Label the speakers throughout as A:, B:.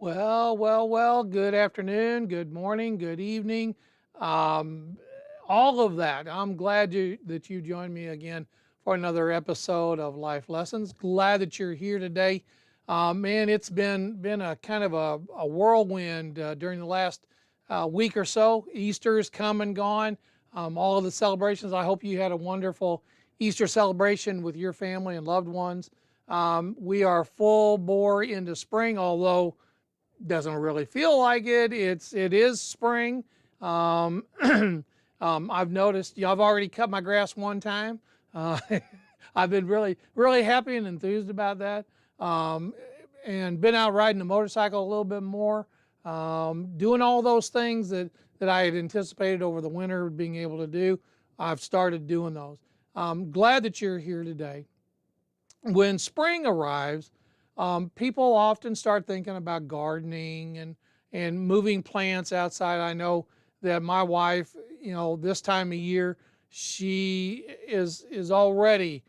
A: Well, good afternoon, good morning, good evening, um, all of that. I'm glad that you joined me again for another episode of Life Lessons. Glad that you're here today. Man, it's been a kind of a whirlwind during the last week or so. Easter's come and gone. All of the celebrations. I hope you had a wonderful Easter celebration with your family and loved ones. We are full bore into spring, although doesn't really feel like it. It is spring. Um, I've noticed. I've already cut my grass one time. Uh, I've been really happy and enthused about that. Um, and been out riding the motorcycle a little bit more. Doing all those things that I had anticipated over the winter being able to do. I've started doing those. I'm glad that you're here today. When spring arrives, people often start thinking about gardening and moving plants outside. I know that my wife, this time of year, she is already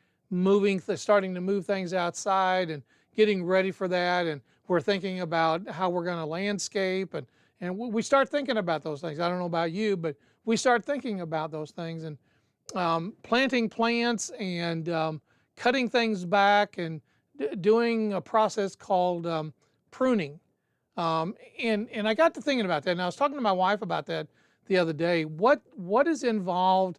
A: starting to move things outside and getting ready for that. And we're thinking about how we're going to landscape and we start thinking about those things. I don't know about you, but we start thinking about those things and planting plants and cutting things back and doing a process called pruning. And I got to thinking about that, and I was talking to my wife about that the other day. What is involved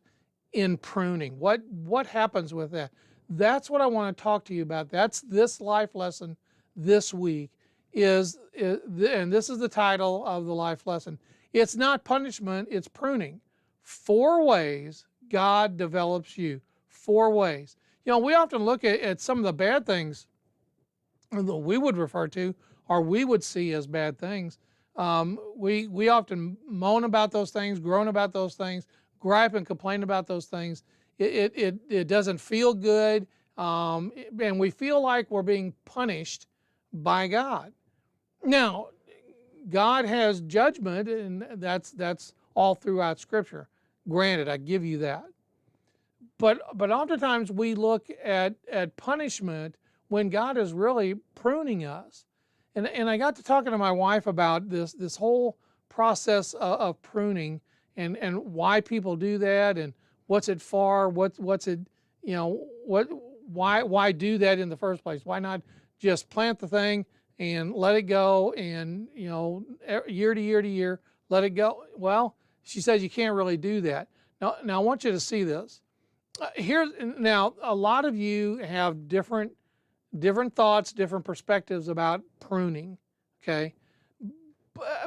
A: in pruning? What happens with that? That's what I want to talk to you about. That's this life lesson this week and this is the title of the life lesson. It's not punishment, it's pruning. 4 ways God develops you. 4 ways. We often look at some of the bad things that we would refer to or we would see as bad things. We often moan about those things, groan about those things, gripe and complain about those things. It doesn't feel good, and we feel like we're being punished by God. Now, God has judgment, and that's all throughout Scripture. Granted, I give you that. But oftentimes we look at punishment when God is really pruning us. And I got to talking to my wife about this whole process of pruning and why people do that and what's it for, what's it, what why do that in the first place? Why not just plant the thing and let it go and year to year to year let it go? Well, she says you can't really do that. Now I want you to see this. Now a lot of you have different thoughts, different perspectives about pruning. Okay,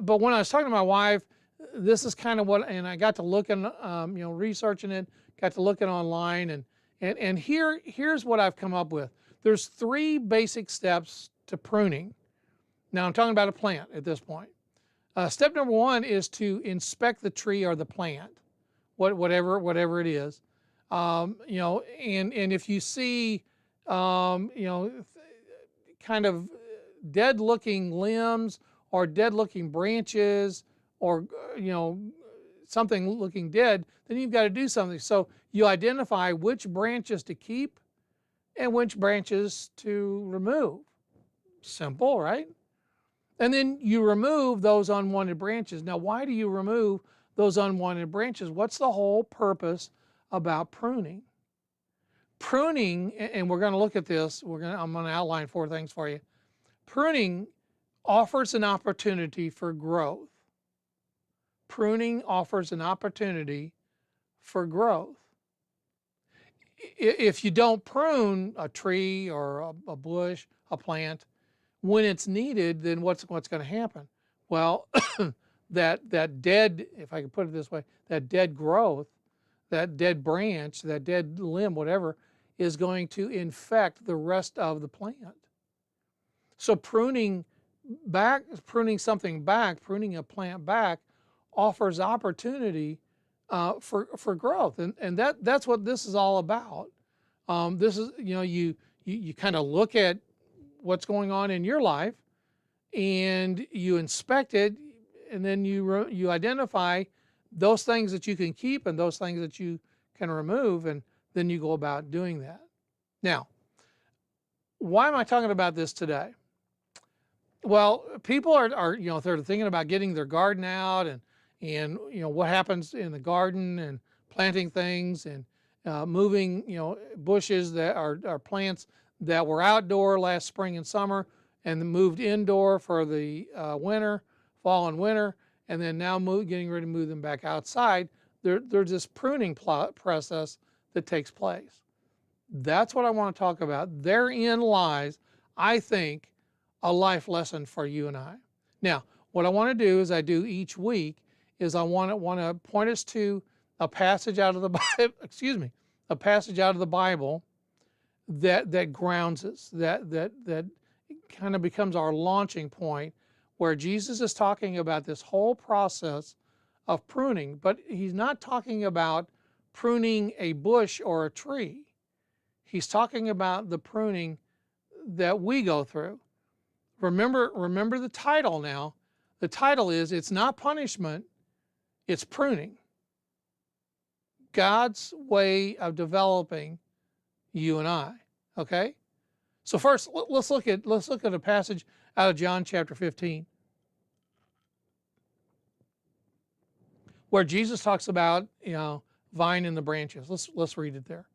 A: but when I was talking to my wife, this is kind of what, and I got to looking, researching it, got to looking online, and here's what I've come up with. There's 3 basic steps to pruning. Now I'm talking about a plant at this point. Step number 1 is to inspect the tree or the plant, whatever it is. And if you see, kind of dead-looking limbs or dead-looking branches or, something looking dead, then you've got to do something. So you identify which branches to keep and which branches to remove. Simple, right? And then you remove those unwanted branches. Now, why do you remove those unwanted branches? What's the whole purpose about pruning? Pruning, and we're going to look at this, I'm going to outline 4 things for you. Pruning offers an opportunity for growth. Pruning offers an opportunity for growth. If you don't prune a tree or a bush, a plant, when it's needed, then what's going to happen? Well, that dead, if I can put it this way, that dead growth, that dead branch, that dead limb, whatever, is going to infect the rest of the plant. So pruning something back, pruning a plant back, offers opportunity for growth, and that's what this is all about. This is, you kind of look at what's going on in your life, and you inspect it, and then you identify those things that you can keep and those things that you can remove, and then you go about doing that. Now, why am I talking about this today? Well, people are they're thinking about getting their garden out and what happens in the garden and planting things and moving bushes that are plants that were outdoor last spring and summer and then moved indoor for the winter, fall and winter, and then now getting ready to move them back outside. There's this pruning process that takes place. That's what I want to talk about. Therein lies, I think, a life lesson for you and I. Now, what I want to do is I do each week is I want to point us to a passage out of the Bible, excuse me, a passage out of the Bible that grounds us, that kind of becomes our launching point, where Jesus is talking about this whole process of pruning, but he's not talking about pruning a bush or a tree. He's talking about the pruning that we go through. Remember the title now. The title is, it's not punishment, it's pruning. God's way of developing you and I. Okay? So first, let's look at a passage out of John chapter 15, where Jesus talks about, vine and the branches. Let's read it there.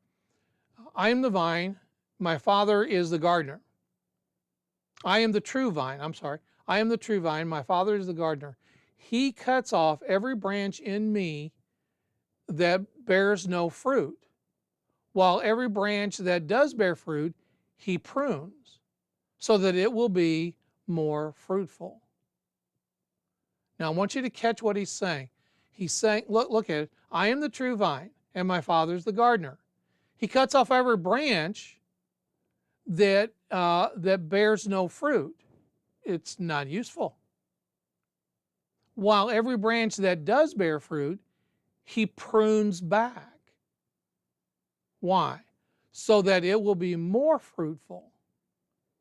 A: I am the vine, my Father is the gardener. I am the true vine. I am the true vine, my Father is the gardener. He cuts off every branch in me that bears no fruit, while every branch that does bear fruit, he prunes, so that it will be more fruitful. Now, I want you to catch what he's saying. He's saying, look at it. I am the true vine, and my Father is the gardener. He cuts off every branch that bears no fruit. It's not useful. While every branch that does bear fruit, he prunes back. Why? So that it will be more fruitful.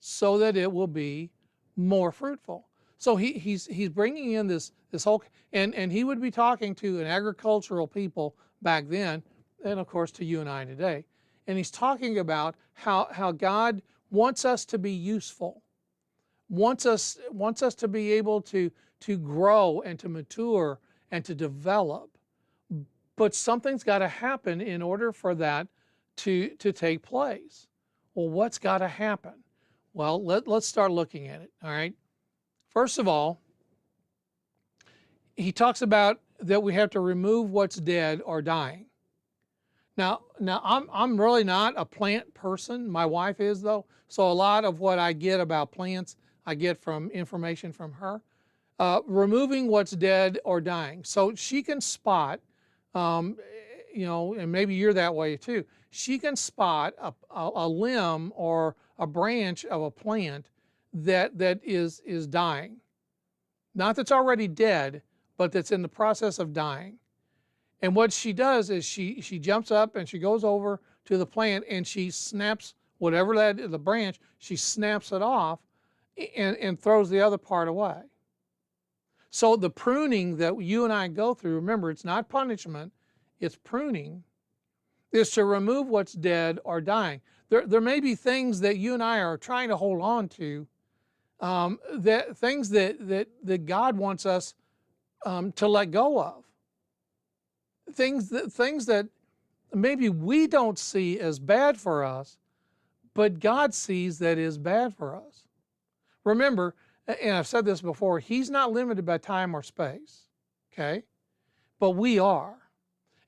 A: So that it will be more fruitful. So he's bringing in this whole, and he would be talking to an agricultural people back then, and of course to you and I today. And he's talking about how God wants us to be useful, wants us to be able to grow and to mature and to develop. But something's got to happen in order for that to take place. Well, what's got to happen? Well, let's start looking at it, all right? First of all, he talks about that we have to remove what's dead or dying. Now I'm really not a plant person. My wife is, though. So a lot of what I get about plants, I get from information from her. Removing what's dead or dying. So she can spot, and maybe you're that way too. She can spot a limb or a branch of a plant that is dying. Not that's already dead, but that's in the process of dying. And what she does is she jumps up and she goes over to the plant and she snaps whatever the branch, she snaps it off and throws the other part away. So the pruning that you and I go through, remember, it's not punishment, it's pruning, is to remove what's dead or dying. There may be things that you and I are trying to hold on to, things that God wants us to let go of. Things that maybe we don't see as bad for us, but God sees that is bad for us. Remember, and I've said this before, he's not limited by time or space, okay? But we are.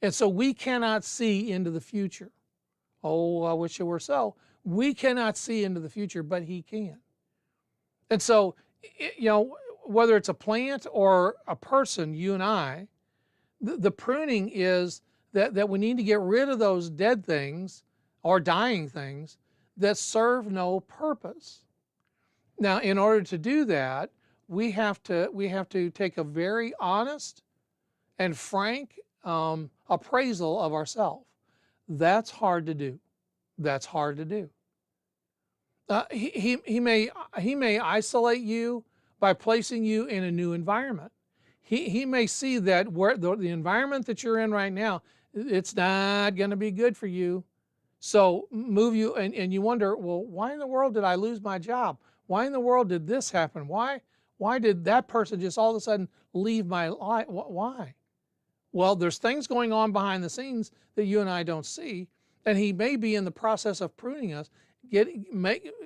A: And so we cannot see into the future. Oh, I wish it were so. We cannot see into the future, but he can. And so, whether it's a plant or a person, you and I, the pruning is that we need to get rid of those dead things or dying things that serve no purpose. Now, in order to do that, we have to take a very honest and frank appraisal of ourselves. That's hard to do. That's hard to do. He may isolate you by placing you in a new environment. He may see that where the environment that you're in right now, it's not going to be good for you. So move you, and you wonder, well, why in the world did I lose my job? Why in the world did this happen? Why did that person just all of a sudden leave my life? Why? Well, there's things going on behind the scenes that you and I don't see, and he may be in the process of pruning us,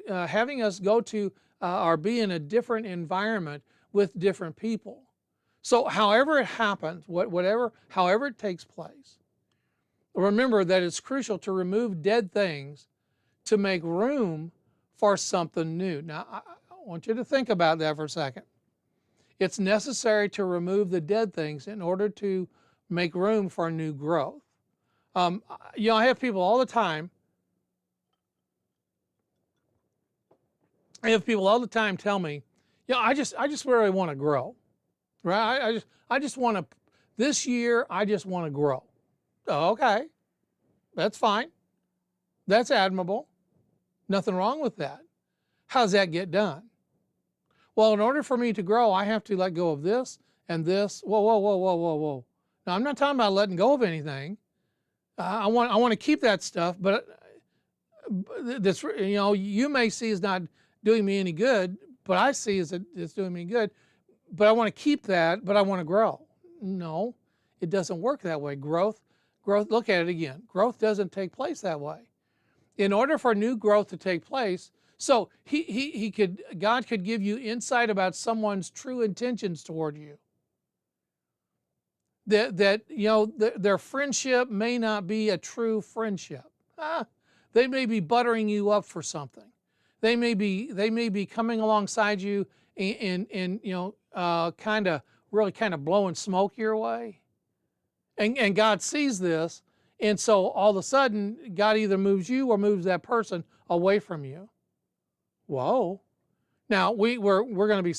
A: having us go to or be in a different environment with different people. So, however it happens, however it takes place, remember that it's crucial to remove dead things to make room for something new. Now, I want you to think about that for a second. It's necessary to remove the dead things in order to make room for new growth. I have people all the time. Tell me, I just really want to grow, right? I just want to. This year, I just want to grow. Okay, that's fine. That's admirable. Nothing wrong with that. How does that get done? Well, in order for me to grow, I have to let go of this and this. Whoa, whoa, whoa, whoa, whoa, whoa. Now, I'm not talking about letting go of anything. I want to keep that stuff, but this, you may see is not doing me any good, but I see is that it's doing me good. But I want to keep that, but I want to grow. No, it doesn't work that way. Growth. Look at it again. Growth doesn't take place that way. In order for new growth to take place, so God could give you insight about someone's true intentions toward you. That their friendship may not be a true friendship. They may be buttering you up for something. They may be coming alongside you and kind of blowing smoke your way. And God sees this, and so all of a sudden God either moves you or moves that person away from you. Whoa! Now we're going to be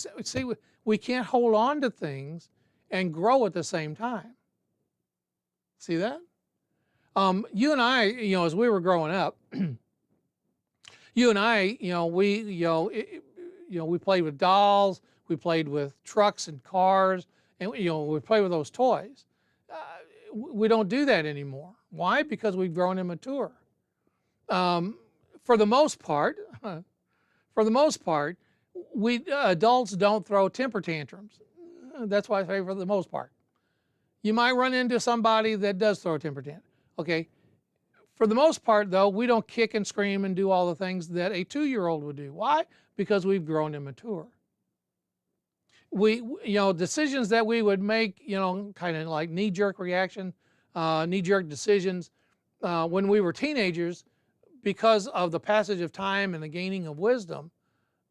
A: we can't hold on to things and grow at the same time. See that? You and I, as we were growing up, you and I, we played with dolls, we played with trucks and cars, and we played with those toys. We don't do that anymore. Why? Because we've grown and mature. For the most part, we adults don't throw temper tantrums. That's why I say for the most part. You might run into somebody that does throw a temper tantrum. Okay. For the most part, though, we don't kick and scream and do all the things that a 2-year-old would do. Why? Because we've grown and mature. Decisions that we would make, kind of like knee-jerk reaction, knee-jerk decisions when we were teenagers, because of the passage of time and the gaining of wisdom,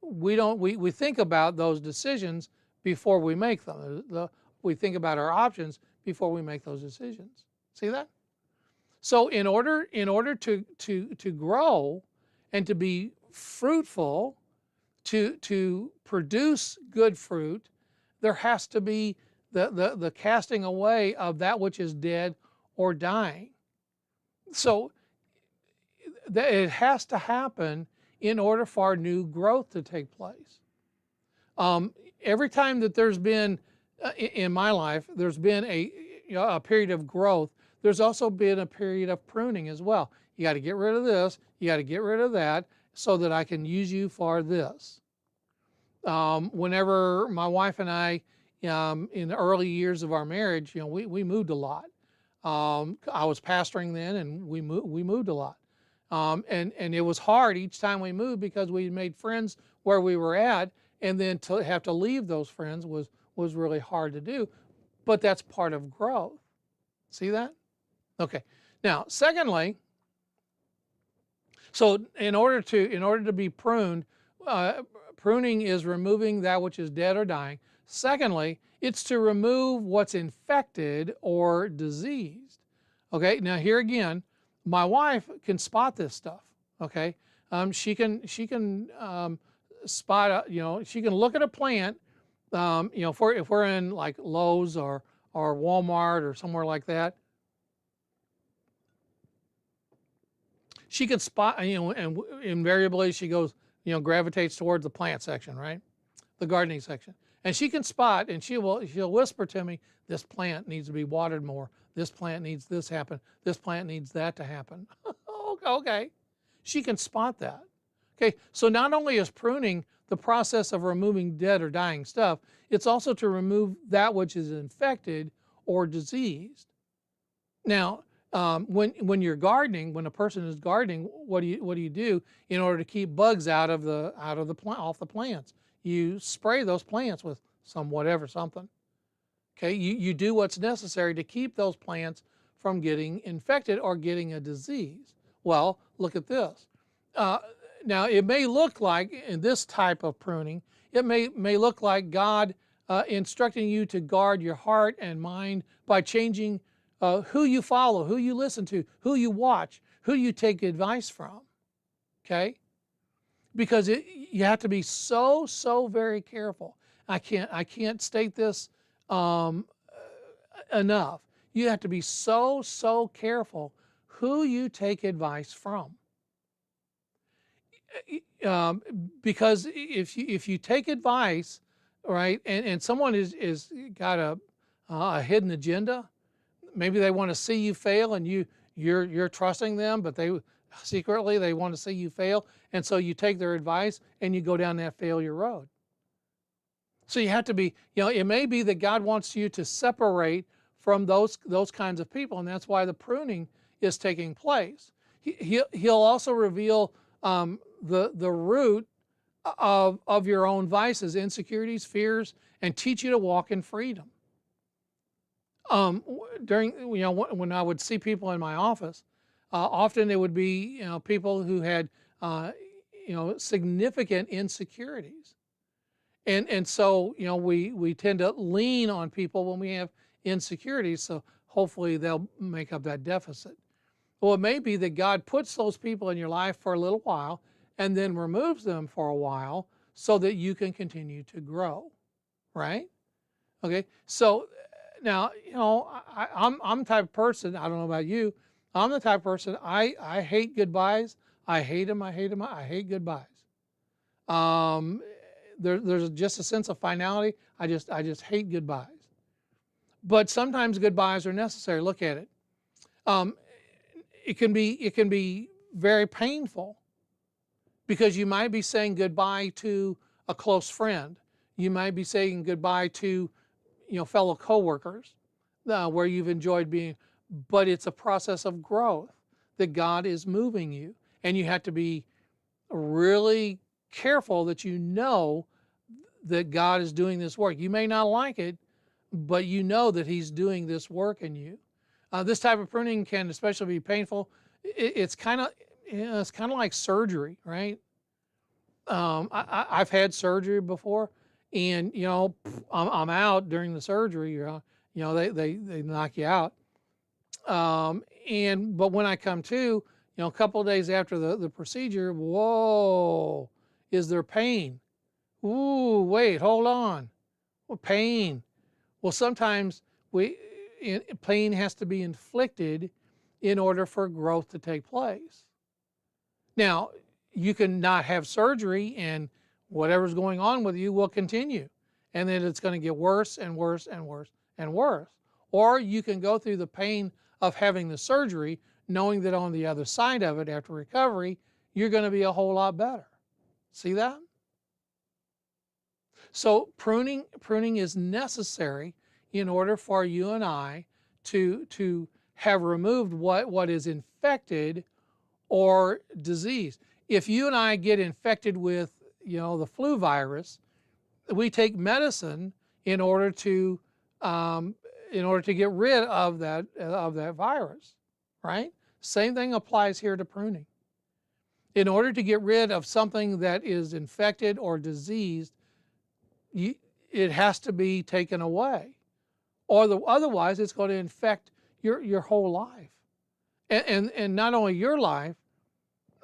A: we think about those decisions before we make them. We think about our options before we make those decisions. See that? So in order to grow and to be fruitful, to produce good fruit, there has to be the casting away of that which is dead or dying. So it has to happen in order for new growth to take place. Every time that there's been, in my life, there's been a period of growth, there's also been a period of pruning as well. You got to get rid of this, you got to get rid of that, so that I can use you for this. Whenever my wife and I, in the early years of our marriage, we moved a lot. I was pastoring then, and we moved a lot. And it was hard each time we moved because we made friends where we were at, and then to have to leave those friends was really hard to do. But that's part of growth. See that? Okay. Now, secondly, so in order to be pruned, pruning is removing that which is dead or dying. Secondly, it's to remove what's infected or diseased. Okay. Now here again, my wife can spot this stuff. Okay. She can spot she can look at a plant. If we're in like Lowe's or Walmart or somewhere like that, she can spot, and invariably she goes, gravitates towards the plant section, right? The gardening section. And she can spot, and she'll whisper to me, this plant needs to be watered more. This plant needs this happen. This plant needs that to happen. Okay. She can spot that. Okay, so not only is pruning the process of removing dead or dying stuff, it's also to remove that which is infected or diseased. Now, when you're gardening, when a person is gardening, what do you do in order to keep bugs off the plants? You spray those plants with some whatever something. Okay, you do what's necessary to keep those plants from getting infected or getting a disease. Well, look at this. Uh, Now, it may look like in this type of pruning, it may look like God instructing you to guard your heart and mind by changing who you follow, who you listen to, who you watch, who you take advice from. Okay, because you have to be so very careful. I can't state this um, enough. You have to be so careful who you take advice from. Um, because if you take advice, right, and someone is got a hidden agenda, maybe they want to see you fail, and you're trusting them, but secretly they want to see you fail, and so you take their advice and you go down that failure road. So you have to be, it may be that God wants you to separate from those kinds of people, and that's why the pruning is taking place. He'll also reveal the root of your own vices, insecurities, fears, and teach you to walk in freedom. During when I would see people in my office, often it would be people who had significant insecurities, and so we tend to lean on people when we have insecurities. So hopefully they'll make up that deficit. Well, it may be that God puts those people in your life for a little while and then removes them for a while so that you can continue to grow, right? Okay, so now I'm the type of person. I don't know about you. I'm the type of person. I hate goodbyes. I hate them. I hate them. I hate goodbyes. Um, there's just a sense of finality. I just hate goodbyes. But sometimes goodbyes are necessary. Look at it. Um, it can be very painful because you might be saying goodbye to a close friend. You might be saying goodbye to fellow coworkers where you've enjoyed being, but it's a process of growth that God is moving you, and you have to be really careful that that God is doing this work. You may not like it, but you know that He's doing this work in you. This type of pruning can especially be painful. It's kind of like surgery, right? I've had surgery before, and I'm out during the surgery. They knock you out. But when I come to, a couple of days after the procedure, whoa, is there pain? Ooh, wait, hold on. Well, pain. Well, sometimes pain has to be inflicted in order for growth to take place. Now, you can not have surgery and whatever's going on with you will continue. And then it's going to get worse and worse and worse and worse. Or you can go through the pain of having the surgery, knowing that on the other side of it, after recovery, you're going to be a whole lot better. See that? So pruning is necessary in order for you and I to have removed what is infected or diseased. If you and I get infected with the flu virus, we take medicine in order to get rid of that virus, right? Same thing applies here to pruning. In order to get rid of something that is infected or diseased, it has to be taken away, or otherwise it's going to infect your whole life, and not only your life,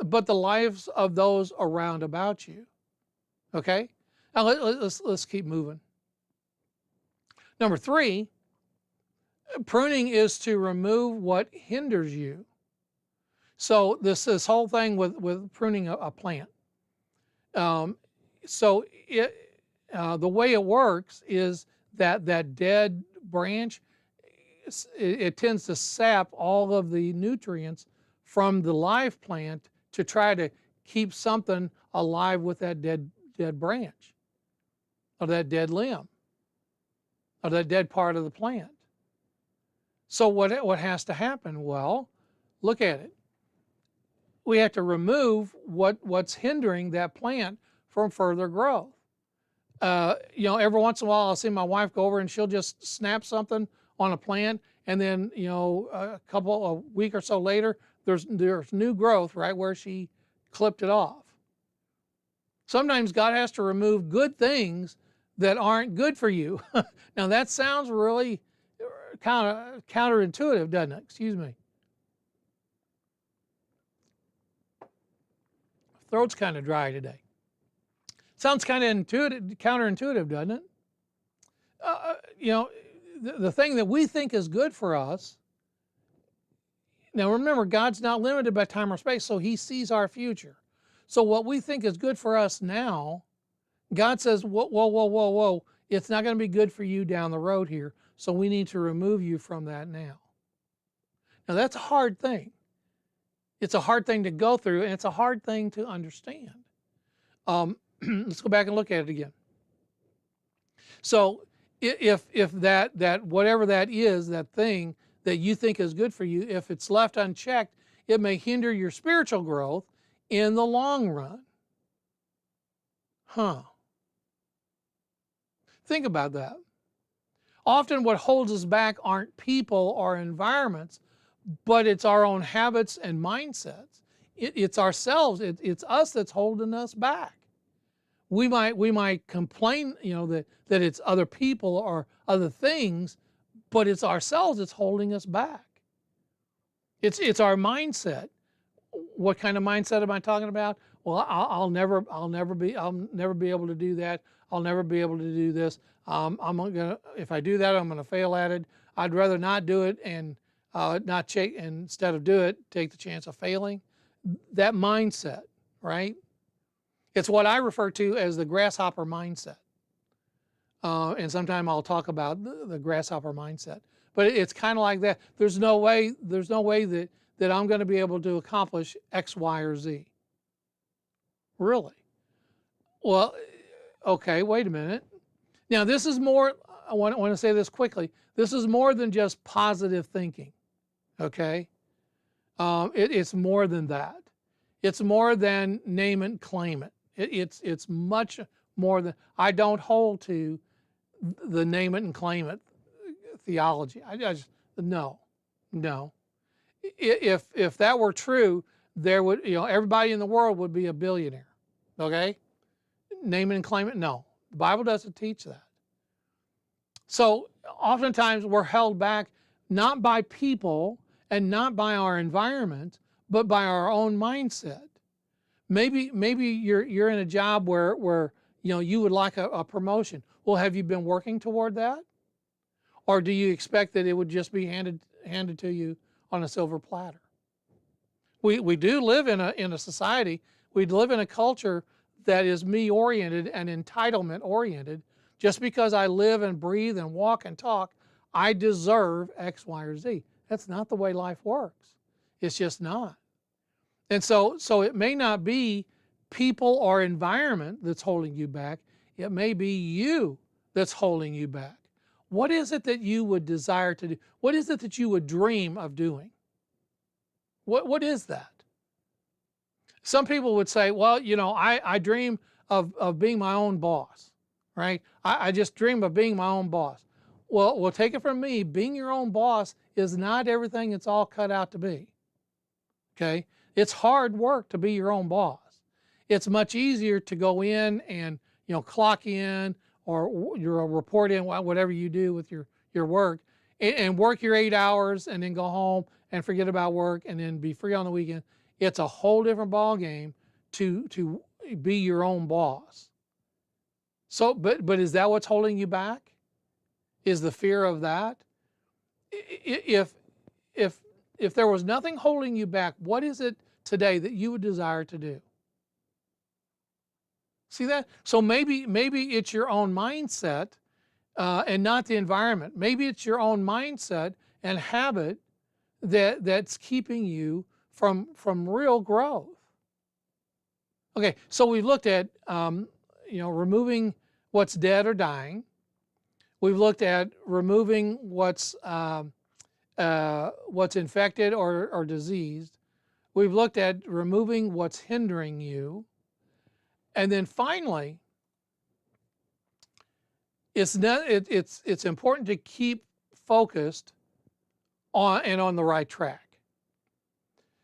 A: but the lives of those around about you. Okay, now let's keep moving. Number 3, pruning is to remove what hinders you. So this whole thing with pruning a plant. So the way it works is that dead branch, it tends to sap all of the nutrients from the live plant to try to keep something alive with that dead branch or that dead limb or that dead part of the plant. So what has to happen? Well, look at it. We have to remove what's hindering that plant from further growth. Every once in a while I'll see my wife go over and she'll just snap something on a plant, and then a week or so later there's new growth right where she clipped it off. Sometimes God has to remove good things that aren't good for you. Now that sounds really kind of counterintuitive, doesn't it? Excuse me. Throat's kind of dry today. Sounds kind of counterintuitive, doesn't it? The thing that we think is good for us. Now remember, God's not limited by time or space, so he sees our future. So what we think is good for us now, God says, whoa, whoa, whoa, whoa, whoa, it's not going to be good for you down the road here, so we need to remove you from that now. Now that's a hard thing. It's a hard thing to go through, and it's a hard thing to understand. Let's go back and look at it again. So if that whatever that is, that thing that you think is good for you, if it's left unchecked, it may hinder your spiritual growth in the long run. Think about that. Often what holds us back aren't people or environments, but it's our own habits and mindsets. It's ourselves. It's us that's holding us back. We might complain, that it's other people or other things, but it's ourselves that's holding us back. It's our mindset. What kind of mindset am I talking about? Well, I'll never be able to do that. I'll never be able to do this. If I do that, I'm gonna fail at it. I'd rather not do it and instead of do it, take the chance of failing. That mindset, right? It's what I refer to as the grasshopper mindset. And sometime I'll talk about the grasshopper mindset. But it's kind of like that. There's no way that I'm going to be able to accomplish X, Y, or Z. Really? Well, okay, wait a minute. Now this is more, I want to say this quickly. This is more than just positive thinking, okay? It's more than that. It's more than name it and claim it. It's much more than, I don't hold to the name it and claim it theology. I just, no. If that were true, there would, everybody in the world would be a billionaire, okay? Name it and claim it, no. The Bible doesn't teach that. So oftentimes we're held back not by people and not by our environment, but by our own mindset. Maybe you're in a job where you would like a promotion. Well, have you been working toward that? Or do you expect that it would just be handed to you on a silver platter? We do live in a society, we live in a culture that is me-oriented and entitlement-oriented. Just because I live and breathe and walk and talk, I deserve X, Y, or Z. That's not the way life works. It's just not. And so it may not be people or environment that's holding you back. It may be you that's holding you back. What is it that you would desire to do? What is it that you would dream of doing? What is that? Some people would say, well, I dream of being my own boss, right? I just dream of being my own boss. Well, take it from me, being your own boss is not everything it's all cut out to be, okay? It's hard work to be your own boss. It's much easier to go in and, clock in or you're report in whatever you do with your work and work your 8 hours and then go home and forget about work and then be free on the weekend. It's a whole different ball game to be your own boss. So, but is that what's holding you back? Is the fear of that? If there was nothing holding you back, what is it today that you would desire to do? See that? So maybe it's your own mindset and not the environment. Maybe it's your own mindset and habit that's keeping you from real growth. Okay, so we've looked at removing what's dead or dying. We've looked at removing what's infected or diseased. We've looked at removing what's hindering you. And then finally, it's important to keep focused on the right track.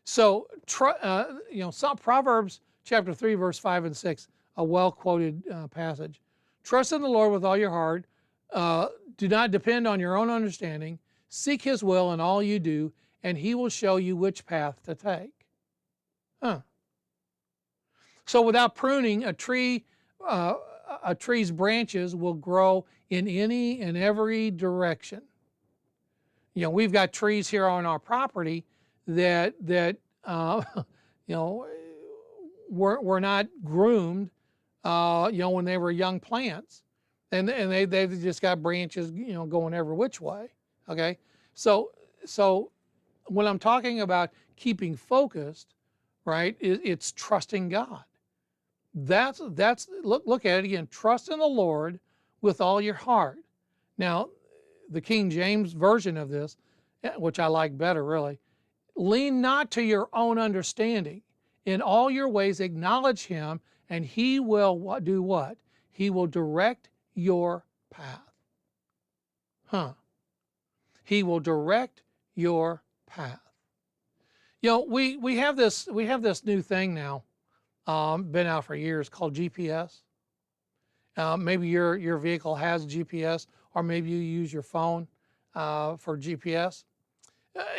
A: So, some Proverbs chapter 3, verse 5 and 6, a well-quoted passage. Trust in the Lord with all your heart. Do not depend on your own understanding. Seek his will in all you do, and he will show you which path to take. So without pruning, a tree's branches will grow in any and every direction. We've got trees here on our property that were not groomed, when they were young plants, and they've just got branches, going every which way. Okay, so when I'm talking about keeping focused, right, it's trusting God. That's look at it again. Trust in the Lord with all your heart. Now, the King James version of this, which I like better really, lean not to your own understanding. In all your ways acknowledge him, and he will do what? He will direct your path. He will direct your path. We have this new thing now, been out for years, called GPS. Maybe your vehicle has GPS, or maybe you use your phone for GPS.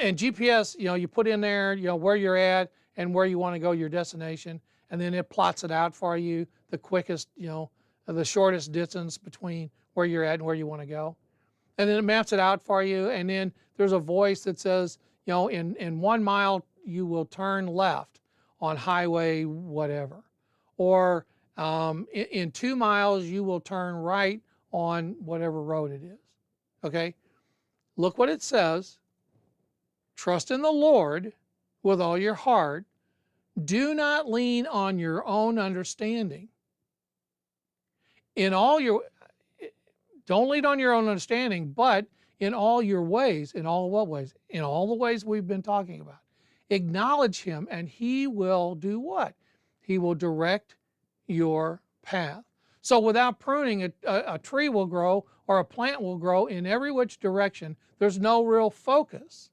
A: And GPS, you put in there, where you're at and where you want to go, your destination, and then it plots it out for you, the quickest, the shortest distance between where you're at and where you want to go. And then it maps it out for you, and then there's a voice that says, in 1 mile you will turn left on highway whatever, or in 2 miles you will turn right on whatever road it is. Okay, look what it says. Trust in the Lord with all your heart. Do not lean on your own understanding. Don't lean on your own understanding, but in all your ways, in all what ways? In all the ways we've been talking about. Acknowledge him, and he will do what? He will direct your path. So without pruning, a tree will grow, or a plant will grow in every which direction. There's no real focus.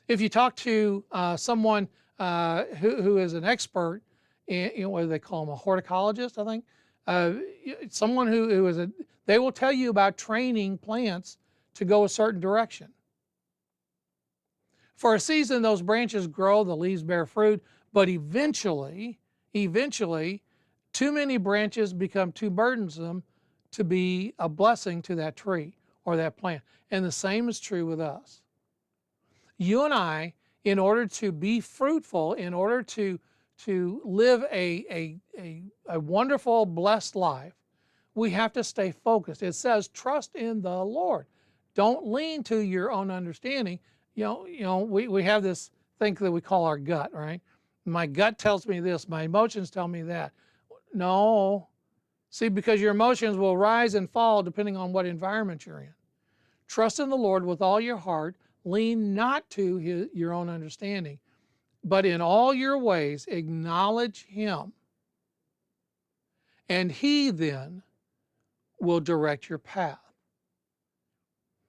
A: If you talk to someone who is an expert in, what do they call them, a horticulturist, I think, someone who is they will tell you about training plants to go a certain direction. For a season, those branches grow, the leaves bear fruit, but eventually, too many branches become too burdensome to be a blessing to that tree or that plant. And the same is true with us. You and I, in order to be fruitful, in order to live a wonderful, blessed life, we have to stay focused. It says, trust in the Lord. Don't lean to your own understanding. We have this thing that we call our gut, right? My gut tells me this, my emotions tell me that. No. See, because your emotions will rise and fall depending on what environment you're in. Trust in the Lord with all your heart. Lean not to your own understanding, but in all your ways acknowledge him, and he then will direct your path.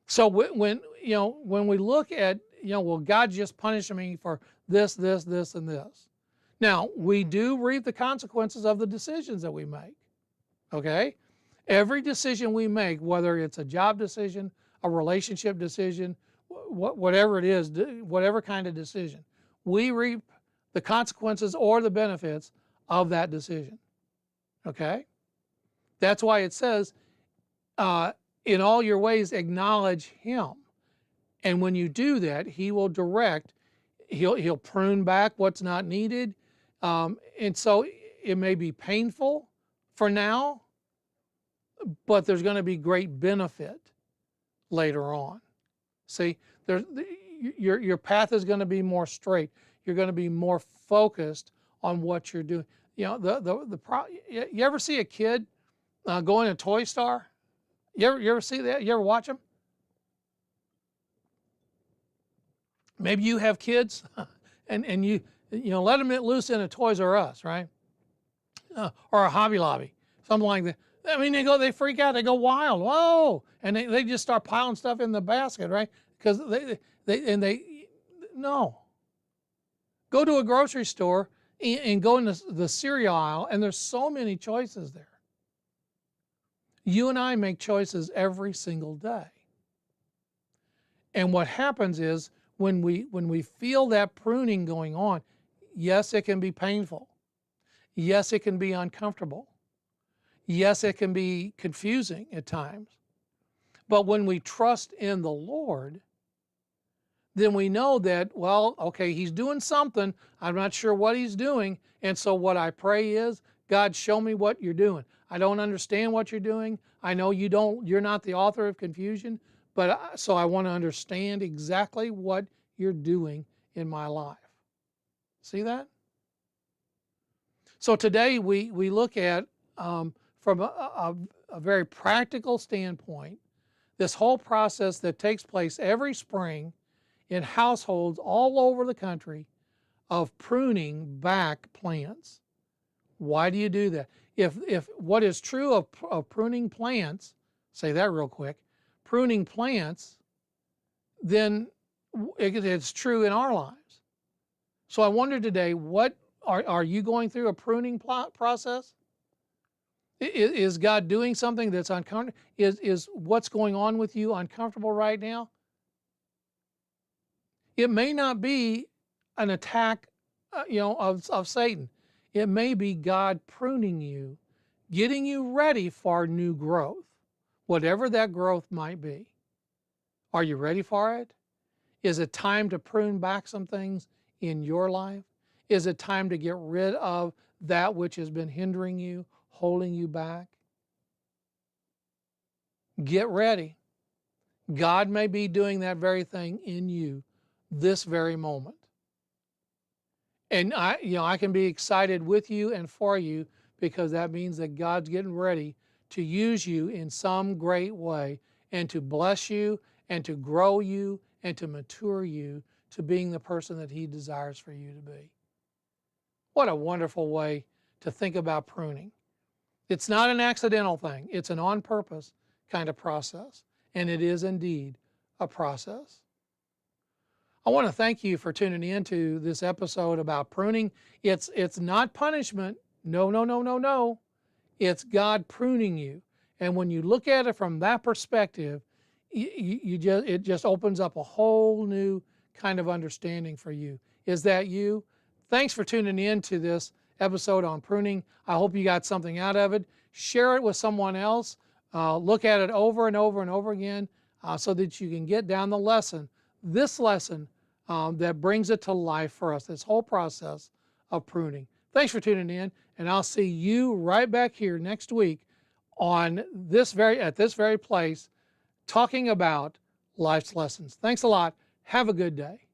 A: So when we look at, well, God just punished me for this, and this. Now, we do reap the consequences of the decisions that we make, okay? Every decision we make, whether it's a job decision, a relationship decision, whatever it is, whatever kind of decision, we reap the consequences or the benefits of that decision, okay? That's why it says, in all your ways acknowledge him. And when you do that, he will direct, he'll prune back what's not needed. And so it may be painful for now, but there's going to be great benefit later on. See, your path is going to be more straight. You're going to be more focused on what you're doing. You know, you ever see a kid go in a toy store? You ever see that? You ever watch them? Maybe you have kids, and you know, let them loose in a Toys R Us, right? Or a Hobby Lobby, something like that. I mean, they freak out, they go wild, whoa, and they just start piling stuff in the basket, right? Because no. Go to a grocery store and go in the cereal aisle, and there's so many choices there. You and I make choices every single day. And what happens is when we feel that pruning going on, yes, it can be painful. Yes, it can be uncomfortable. Yes, it can be confusing at times. But when we trust in the Lord, then we know that, well, okay, he's doing something. I'm not sure what he's doing. And so what I pray is, God, show me what you're doing. I don't understand what you're doing. I know you're not the author of confusion, but so I want to understand exactly what you're doing in my life. See that? So today we look at, from a very practical standpoint, this whole process that takes place every spring in households all over the country of pruning back plants. Why do you do that? If what is true of pruning plants, say that real quick, pruning plants, then it's true in our lives. So I wonder today, what are you going through a pruning process? Is God doing something that's uncomfortable? Is what's going on with you uncomfortable right now? It may not be an attack, of Satan. It may be God pruning you, getting you ready for new growth, whatever that growth might be. Are you ready for it? Is it time to prune back some things in your life? Is it time to get rid of that which has been hindering you, holding you back? Get ready. God may be doing that very thing in you this very moment. And I can be excited with you and for you, because that means that God's getting ready to use you in some great way and to bless you and to grow you and to mature you to being the person that he desires for you to be. What a wonderful way to think about pruning. It's not an accidental thing. It's an on purpose kind of process. And it is indeed a process. I want to thank you for tuning in to this episode about pruning. It's not punishment. No, no, no, no, no. It's God pruning you. And when you look at it from that perspective, it just opens up a whole new kind of understanding for you. Is that you? Thanks for tuning in to this episode on pruning. I hope you got something out of it. Share it with someone else. Look at it over and over and over again so that you can get down the lesson, this lesson that brings it to life for us, this whole process of pruning. Thanks for tuning in, and I'll see you right back here next week at this very place, talking about life's lessons. Thanks a lot. Have a good day.